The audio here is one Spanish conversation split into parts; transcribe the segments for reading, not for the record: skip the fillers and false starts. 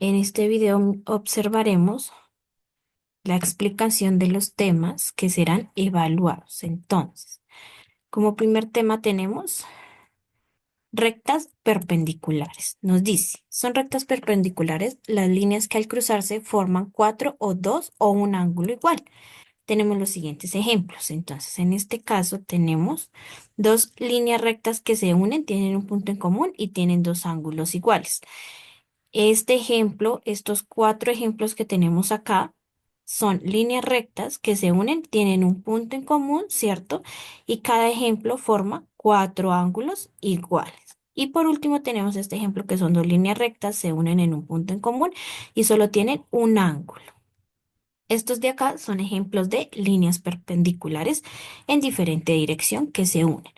En este video observaremos la explicación de los temas que serán evaluados. Entonces, como primer tema tenemos rectas perpendiculares. Nos dice, son rectas perpendiculares las líneas que al cruzarse forman cuatro o dos o un ángulo igual. Tenemos los siguientes ejemplos. Entonces, en este caso tenemos dos líneas rectas que se unen, tienen un punto en común y tienen dos ángulos iguales. Este ejemplo, estos cuatro ejemplos que tenemos acá, son líneas rectas que se unen, tienen un punto en común, ¿cierto? Y cada ejemplo forma cuatro ángulos iguales. Y por último tenemos este ejemplo que son dos líneas rectas, se unen en un punto en común y solo tienen un ángulo. Estos de acá son ejemplos de líneas perpendiculares en diferente dirección que se unen.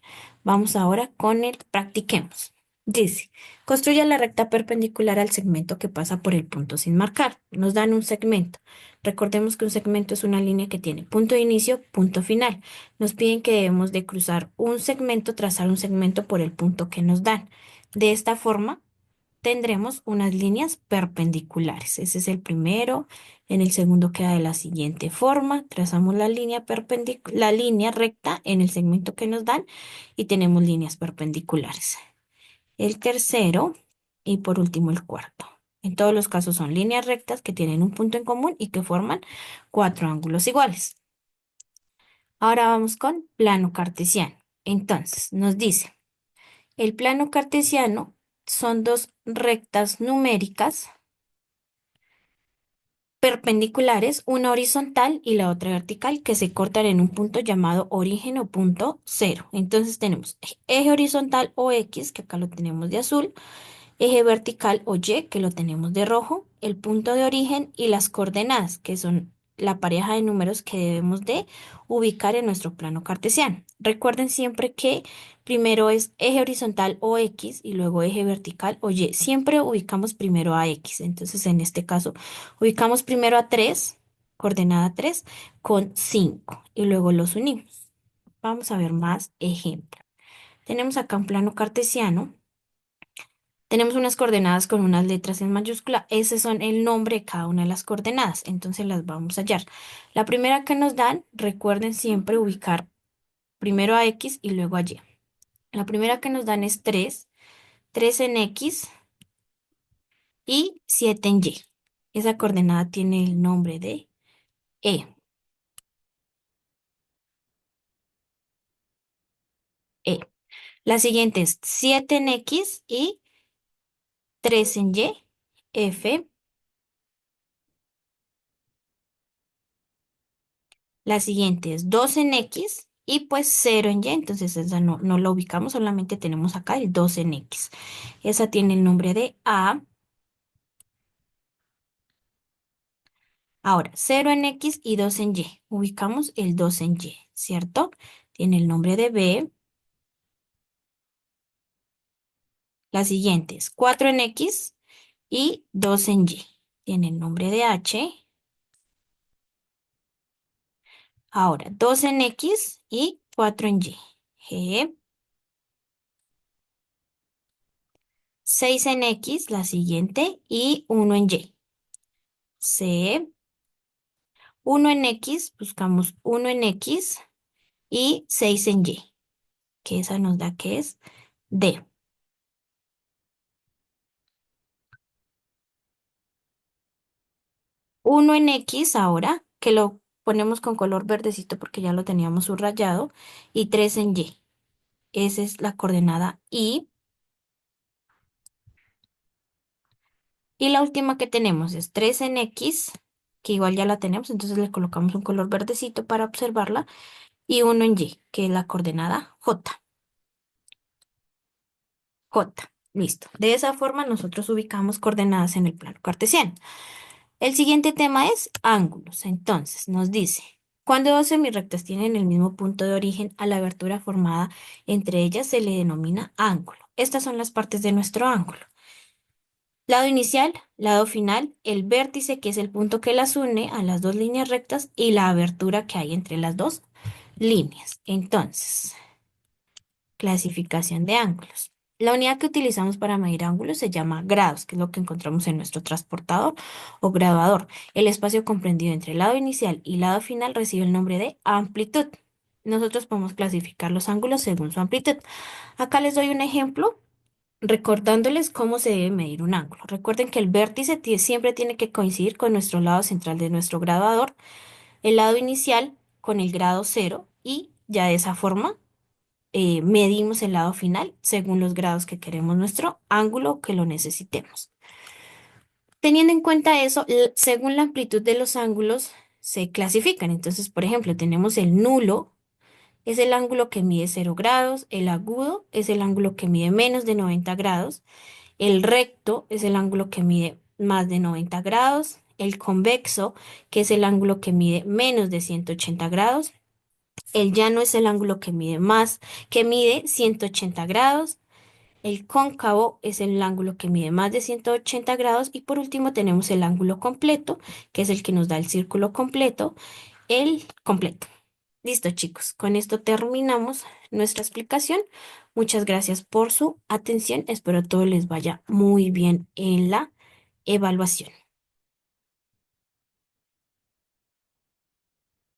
Vamos ahora con el practiquemos. Dice, construya la recta perpendicular al segmento que pasa por el punto sin marcar. Nos dan un segmento. Recordemos que un segmento es una línea que tiene punto de inicio, punto final. Nos piden que debemos de cruzar un segmento, trazar un segmento por el punto que nos dan. De esta forma, tendremos unas líneas perpendiculares. Ese es el primero. En el segundo queda de la siguiente forma. Trazamos la línea la línea recta en el segmento que nos dan y tenemos líneas perpendiculares. El tercero y por último el cuarto. En todos los casos son líneas rectas que tienen un punto en común y que forman cuatro ángulos iguales. Ahora vamos con plano cartesiano. Entonces, nos dice, el plano cartesiano son dos rectas numéricas perpendiculares, una horizontal y la otra vertical, que se cortan en un punto llamado origen o punto cero. Entonces tenemos eje horizontal o X, que acá lo tenemos de azul, eje vertical o Y, que lo tenemos de rojo, el punto de origen y las coordenadas, que son la pareja de números que debemos de ubicar en nuestro plano cartesiano. Recuerden siempre que primero es eje horizontal o X y luego eje vertical o Y. Siempre ubicamos primero a X. Entonces, en este caso, ubicamos primero a 3, coordenada 3, con 5 y luego los unimos. Vamos a ver más ejemplos. Tenemos acá un plano cartesiano. Tenemos unas coordenadas con unas letras en mayúscula. Ese son el nombre de cada una de las coordenadas. Entonces las vamos a hallar. La primera que nos dan, recuerden siempre ubicar primero a X y luego a Y. La primera que nos dan es 3, 3 en X y 7 en Y. Esa coordenada tiene el nombre de E. E. La siguiente es 7 en X y 3 en Y. F. La siguiente es 2 en X y pues cero en Y, entonces esa no la ubicamos, solamente tenemos acá el 2 en X. Esa tiene el nombre de A. Ahora, cero en X y 2 en Y. Ubicamos el 2 en Y, ¿cierto? Tiene el nombre de B. La siguiente es 4 en X y 2 en Y. Tiene el nombre de H. Ahora, 2 en X y 4 en Y. G. 6 en X, la siguiente, y 1 en Y. C. 1 en X, buscamos 1 en X y 6 en Y, que esa nos da que es D. 1 en X ahora, que lo ponemos con color verdecito porque ya lo teníamos subrayado, y 3 en Y. Esa es la coordenada I. Y la última que tenemos es 3 en X, que igual ya la tenemos, entonces le colocamos un color verdecito para observarla, y 1 en Y, que es la coordenada J. J. Listo. De esa forma nosotros ubicamos coordenadas en el plano cartesiano. El siguiente tema es ángulos. Entonces, nos dice, cuando dos semirrectas tienen el mismo punto de origen, a la abertura formada entre ellas se le denomina ángulo. Estas son las partes de nuestro ángulo. Lado inicial, lado final, el vértice, que es el punto que las une a las dos líneas rectas, y la abertura que hay entre las dos líneas. Entonces, clasificación de ángulos. La unidad que utilizamos para medir ángulos se llama grados, que es lo que encontramos en nuestro transportador o graduador. El espacio comprendido entre el lado inicial y lado final recibe el nombre de amplitud. Nosotros podemos clasificar los ángulos según su amplitud. Acá les doy un ejemplo recordándoles cómo se debe medir un ángulo. Recuerden que el vértice siempre tiene que coincidir con nuestro lado central de nuestro graduador, el lado inicial con el grado cero y ya de esa forma medimos el lado final según los grados que queremos nuestro ángulo que lo necesitemos. Teniendo en cuenta eso, según la amplitud de los ángulos se clasifican. Entonces, por ejemplo, tenemos el nulo, es el ángulo que mide 0 grados, el agudo es el ángulo que mide menos de 90 grados, el recto es el ángulo que mide más de 90 grados, el convexo, que es el ángulo que mide menos de 180 grados, el llano es el ángulo que mide 180 grados. El cóncavo es el ángulo que mide más de 180 grados. Y por último tenemos el ángulo completo, que es el que nos da el círculo completo, el completo. Listo, chicos. Con esto terminamos nuestra explicación. Muchas gracias por su atención. Espero todo les vaya muy bien en la evaluación.